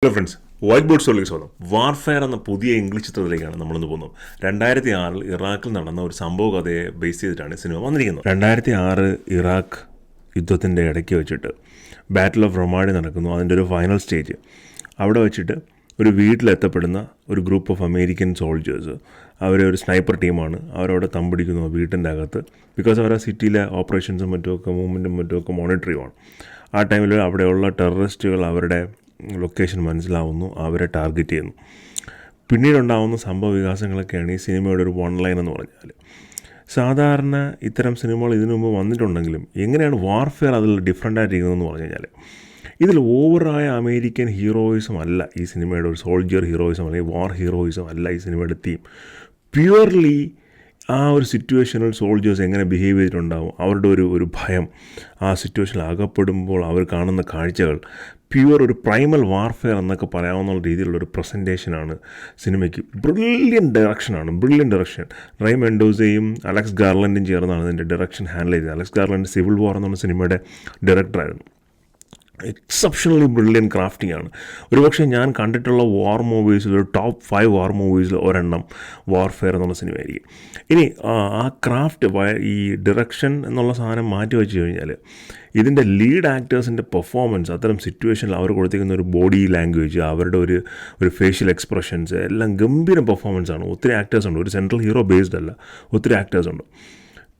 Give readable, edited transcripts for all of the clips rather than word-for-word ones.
Hello friends, white board സ്റ്റോറിലേക്ക് സ്വാഗതം. Warfare എന്ന പുതിയ ഇംഗ്ലീഷ് ചിത്രത്തിലേക്കാണ് നമ്മളിന്ന് പോകുന്നത്. 2006 ഇറാഖിൽ നടന്ന ഒരു സംഭവ കഥയെ ബേസ് ചെയ്തിട്ടാണ് സിനിമ വന്നിരിക്കുന്നത്. 2006 ഇറാഖ് യുദ്ധത്തിൻ്റെ ഇടയ്ക്ക് വെച്ചിട്ട് ബാറ്റിൽ ഓഫ് റൊമാഡി നടക്കുന്നു. അതിൻ്റെ ഒരു ഫൈനൽ സ്റ്റേജ് അവിടെ വെച്ചിട്ട് ഒരു വീട്ടിലെത്തപ്പെടുന്ന ഒരു ഗ്രൂപ്പ് ഓഫ് അമേരിക്കൻ സോൾജേഴ്സ്, അവരെ ഒരു സ്നൈപ്പർ ടീമാണ്. അവരവിടെ തമ്പടിക്കുന്നു വീട്ടിൻ്റെ അകത്ത്. ബിക്കോസ് അവർ ആ സിറ്റിയിലെ ഓപ്പറേഷൻസും മറ്റുമൊക്കെ മൂവ്മെൻറ്റും മറ്റുമൊക്കെ മോണിറ്റർ ചെയ്യുവാണ്. ആ ടൈമിൽ അവിടെയുള്ള ടെററിസ്റ്റുകൾ അവരുടെ ലൊക്കേഷൻ മനസ്സിലാവുന്നു, അവരെ ടാർഗറ്റ് ചെയ്യുന്നു. പിന്നീടുണ്ടാകുന്ന സംഭവ വികാസങ്ങളൊക്കെയാണ് ഈ സിനിമയുടെ ഒരു വൺ ലൈൻ എന്ന് പറഞ്ഞാൽ. സാധാരണ ഇത്തരം സിനിമകൾ ഇതിനു മുമ്പ് വന്നിട്ടുണ്ടെങ്കിലും എങ്ങനെയാണ് വാർഫെയർ അതിൽ ഡിഫറൻ്റ് ആയിട്ടിരിക്കുന്നതെന്ന് പറഞ്ഞു കഴിഞ്ഞാൽ, ഇതിൽ ഓവറായ അമേരിക്കൻ ഹീറോയിസം അല്ല ഈ സിനിമയുടെ ഒരു സോൾജിയർ ഹീറോയിസം അല്ലെങ്കിൽ വാർ ഹീറോയിസം അല്ല ഈ സിനിമയുടെ തീം. പ്യുവർലി ആ ഒരു സിറ്റുവേഷനിൽ സോൾജേഴ്സ് എങ്ങനെ ബിഹേവ് ചെയ്തിട്ടുണ്ടാവും, അവരുടെ ഒരു ഭയം, ആ സിറ്റുവേഷനിൽ അകപ്പെടുമ്പോൾ അവർ കാണുന്ന കാഴ്ചകൾ, പ്യുവർ ഒരു പ്രൈമൽ വാർഫെയർ എന്നൊക്കെ പറയാവുന്ന രീതിയിലുള്ളൊരു പ്രസൻറ്റേഷനാണ് സിനിമയ്ക്ക്. Brilliant direction. റൈ മെൻഡോസയും അലക്സ് ഗാർലൻഡും ചേർന്നാണ് ഇതിൻ്റെ ഡയറക്ഷൻ ഹാൻഡിൽ ചെയ്തത്. അലക്സ് ഗാർലൻഡ് സിവിൽ വാർ എന്ന സിനിമയുടെ ഡയറക്ടറായിരുന്നു. എക്സെപ്ഷണലി ബ്രില്യൻ ക്രാഫ്റ്റിംഗ് ആണ്. ഒരുപക്ഷെ ഞാൻ കണ്ടിട്ടുള്ള വാർ മൂവീസിൽ ഒരു ടോപ്പ് 5 വാർ മൂവീസിൽ ഒരെണ്ണം വാർഫെയർ എന്നുള്ള സിനിമയായിരിക്കും. ഇനി ആ ക്രാഫ്റ്റ്, ഈ ഡയറക്ഷൻ എന്നുള്ള സാധനം മാറ്റി വെച്ച് കഴിഞ്ഞാൽ ഇതിൻ്റെ ലീഡ് ആക്ടേഴ്സിൻ്റെ പെർഫോമൻസ്, അത്തരം സിറ്റുവേഷനിൽ അവർ കൊടുത്തിരിക്കുന്ന ഒരു ബോഡി ലാംഗ്വേജ്, അവരുടെ ഒരു ഫേഷ്യൽ എക്സ്പ്രഷൻസ് എല്ലാം ഗംഭീര പെർഫോമൻസാണ്. ഒത്തിരി ആക്ടേഴ്സുണ്ട്, ഒരു സെൻട്രൽ ഹീറോ ബേസ്ഡ് അല്ല, ഒത്തിരി ആക്ടേഴ്സുണ്ട്.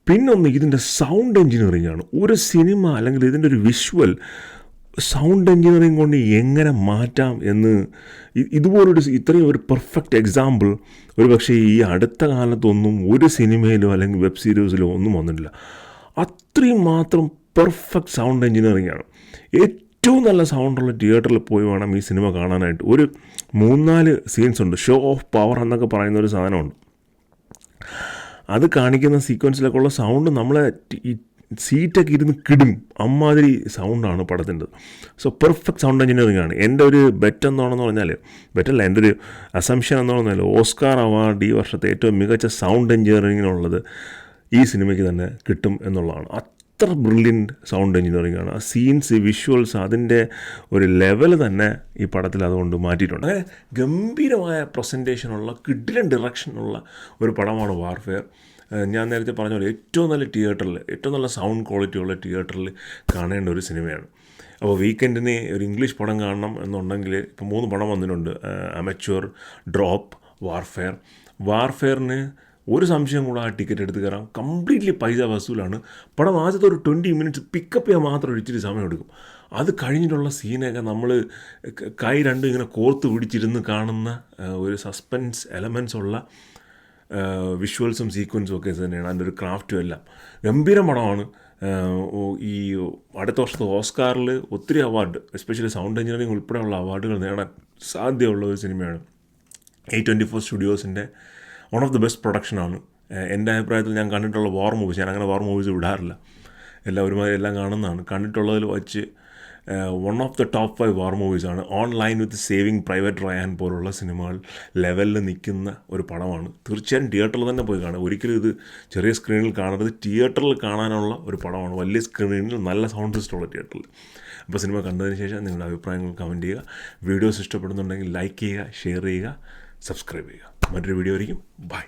പിന്നൊന്ന് ഇതിൻ്റെ സൗണ്ട് എഞ്ചിനീയറിംഗ് ആണ്. ഒരു സിനിമ അല്ലെങ്കിൽ ഇതിൻ്റെ ഒരു വിഷ്വൽ സൗണ്ട് എഞ്ചിനീയറിംഗ് കൊണ്ട് എങ്ങനെ മാറ്റാം എന്ന് ഇത്രയും ഒരു പെർഫെക്റ്റ് എക്സാമ്പിൾ ഒരു പക്ഷേ ഈ അടുത്ത കാലത്തൊന്നും ഒരു സിനിമയിലോ അല്ലെങ്കിൽ വെബ് സീരീസിലോ ഒന്നും വന്നിട്ടില്ല. അത്രയും മാത്രം പെർഫെക്റ്റ് സൗണ്ട് എഞ്ചിനീയറിംഗ് ആണ്. ഏറ്റവും നല്ല സൗണ്ടുള്ള തിയേറ്ററിൽ പോയി വേണം ഈ സിനിമ കാണാനായിട്ട്. ഒരു 3-4 സീൻസ് ഉണ്ട്. ഷോ ഓഫ് പവർ എന്നൊക്കെ പറയുന്ന ഒരു സാധനമുണ്ട്. അത് കാണിക്കുന്ന സീക്വൻസിലൊക്കെ ഉള്ള സൗണ്ട് നമ്മളെ സീറ്റൊക്കെ ഇരുന്ന് കിടും. അമ്മാതിരി സൗണ്ടാണ് പടത്തിൻ്റെ. സോ പെർഫെക്റ്റ് സൗണ്ട് എഞ്ചിനീയറിംഗ് ആണ്. എൻ്റെ ഒരു ബെറ്റ് എന്താണെന്ന് പറഞ്ഞാൽ, ബെറ്റല്ല, എൻ്റെ ഒരു അസംഷൻ എന്താണെന്ന് പറഞ്ഞാൽ, ഓസ്കാർ അവാർഡ് ഈ വർഷത്തെ ഏറ്റവും മികച്ച സൗണ്ട് എഞ്ചിനീയറിങ്ങിനുള്ളത് ഈ സിനിമയ്ക്ക് തന്നെ കിട്ടും എന്നുള്ളതാണ്. അത്ര ബ്രില്യൻറ്റ് സൗണ്ട് എഞ്ചിനീയറിംഗ് ആണ്. ആ സീൻസ്, വിഷ്വൽസ്, അതിൻ്റെ ഒരു ലെവൽ തന്നെ ഈ പടത്തിൽ അതുകൊണ്ട് മാറ്റിയിട്ടുണ്ട്. അങ്ങനെ ഗംഭീരമായ പ്രസൻറ്റേഷനുള്ള, കിഡിലൻ ഡയറക്ഷനുള്ള ഒരു പടമാണ് വാർഫെയർ. ഞാൻ നേരത്തെ പറഞ്ഞ പോലെ ഏറ്റവും നല്ല തിയേറ്ററിൽ, ഏറ്റവും നല്ല സൗണ്ട് ക്വാളിറ്റിയുള്ള തിയേറ്ററിൽ കാണേണ്ട ഒരു സിനിമയാണ്. അപ്പോൾ വീക്കെൻഡിന് ഒരു ഇംഗ്ലീഷ് പടം കാണണം എന്നുണ്ടെങ്കിൽ ഇപ്പോൾ 3 പടം വന്നിട്ടുണ്ട്: അമച്വർ, ഡ്രോപ്പ്, വാർഫെയർ. വാർഫെയറിന് ഒരു സംശയം കൂടെ ആ ടിക്കറ്റ് എടുത്ത് കയറാം. കംപ്ലീറ്റ്ലി പൈസ വസൂലാണ്. പടം ആദ്യത്തെ ഒരു 20 മിനിറ്റ്സ് പിക്കപ്പ് ചെയ്യാൻ മാത്രം ഒരിച്ചിരി സമയം എടുക്കും. അത് കഴിഞ്ഞിട്ടുള്ള സീനൊക്കെ നമ്മൾ കൈ രണ്ടും ഇങ്ങനെ കോർത്ത് പിടിച്ചിരുന്ന് കാണുന്ന ഒരു സസ്പെൻസ് എലമെൻസ് ഉള്ള വിഷ്വൽസും സീക്വൻസും ഒക്കെ തന്നെയാണ്. അതിൻ്റെ ഒരു ക്രാഫ്റ്റും എല്ലാം ഗംഭീര പടമാണ്. ഈ അടുത്ത വർഷത്തെ ഓസ്കാറിൽ ഒത്തിരി അവാർഡ്, എസ്പെഷ്യലി സൗണ്ട് എഞ്ചിനീയറിംഗ് ഉൾപ്പെടെയുള്ള അവാർഡുകൾ നേടാൻ സാധ്യതയുള്ള ഒരു സിനിമയാണ്. A24 സ്റ്റുഡിയോസിൻ്റെ വൺ ഓഫ് ദി ബെസ്റ്റ് പ്രൊഡക്ഷനാണ് എൻ്റെ അഭിപ്രായത്തിൽ. ഞാൻ കണ്ടിട്ടുള്ള വാർ മൂവീസ്, ഞാൻ അങ്ങനെ വാർ മൂവീസ് വിടാറില്ല, ഒരുമാതിരി എല്ലാം കാണുന്നതാണ്. കണ്ടിട്ടുള്ളതിൽ വച്ച് one of the top 5 war മൂവീസാണ്. ഓൺലൈൻ വിത്ത് സേവിങ് പ്രൈവറ്റ് റയാൻ പോലുള്ള സിനിമകൾ ലെവലിൽ നിൽക്കുന്ന ഒരു പടമാണ്. തീർച്ചയായും തിയേറ്ററിൽ തന്നെ പോയി കാണുക. ഒരിക്കലും ഇത് ചെറിയ സ്ക്രീനിൽ കാണരുത്. തിയേറ്ററിൽ കാണാനുള്ള ഒരു പടമാണ്. വലിയ സ്ക്രീനിൽ നല്ല സൗണ്ട് സിസ്റ്റമുള്ള തിയേറ്ററിൽ. അപ്പോൾ സിനിമ കണ്ടതിന് ശേഷം നിങ്ങളുടെ അഭിപ്രായങ്ങൾ കമൻറ്റ് ചെയ്യുക. വീഡിയോസ് ഇഷ്ടപ്പെടുന്നുണ്ടെങ്കിൽ ലൈക്ക് ചെയ്യുക, ഷെയർ ചെയ്യുക, സബ്സ്ക്രൈബ് ചെയ്യുക. മറ്റൊരു വീഡിയോ ആയിരിക്കും. ബൈ.